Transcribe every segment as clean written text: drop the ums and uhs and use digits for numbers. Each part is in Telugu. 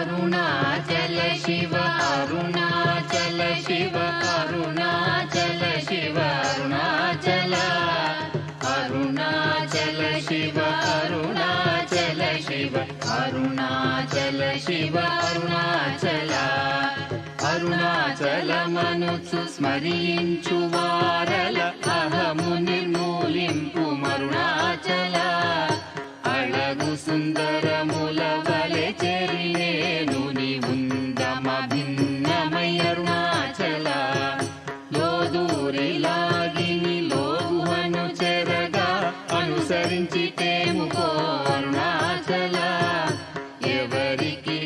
अरुणाचल शिव अरुणाचल शिव अरुणाचल शिव अरुणाचल अरुणाचल शिव अरुणाचल शिव अरुणाचल शिव अरुणाचल अरुणाचलमनुचु स्मరించు వారల అహము నిర్మూలింపు అరుణాచల అళగు సుందరముల వలె చెరినేను నీ ఉందమ భిన్నమై అరుణాచల లోదూరి లాగిని లోగుహను చెరగా అనుసరించి తేముకో అరుణాచల ఎవరికి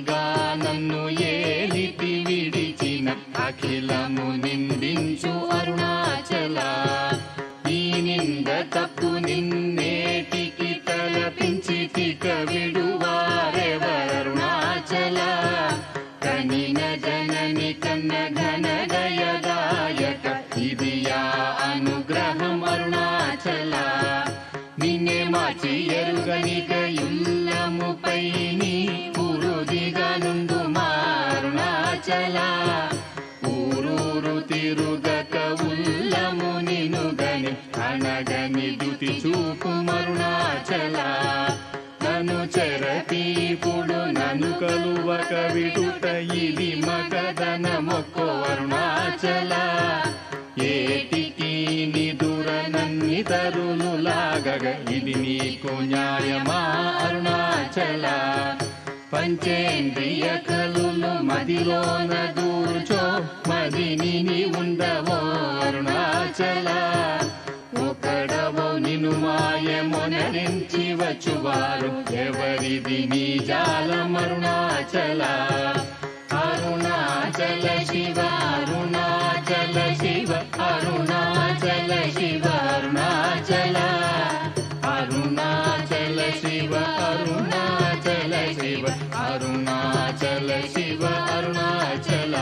నన్ను ఏలితి విడిచిన అఖిలము నిందించు అరుణాచల ఈ నింద తప్పు నిన్నేటికి తలపించి తిక విడువారెవరుణాచల కనిన జనని కన్న ఘన గయదాయక ఇది యా అనుగ్రహం అరుణాచల నిన్నే మార్చి ఎరుగనిక ఇల్లముపై నీ పురుదిగా నుండు అరుణాచల ఊరూరు తిరుగక ఉల్లము నినుగని అనగని దుతి చూపు అరుణాచల నన్ను చెరపీపుడు నన్ను కలువక విడుట ఇది మగదన మొక్కో అరుణాచల ఏటికి నిదుర నన్ని తరులు లాగగ ఇది నీకు న్యాయమా అరుణాచల పంచేంద్రియ కలులు మదిలోన దూర్చో మదిని నీ ఉండవో అరుణాచల ఒకడవో నిను మాయమొనరించి వచ్చువారు ఎవరిది నీ జాలం అరుణాచల అరుణాచల శివ అరుణాచల శివ అరుణాచల శివ అరుణాచల అరుణాచల శివ అరుణాచల శివ అరుణాచల శివ అరుణాచల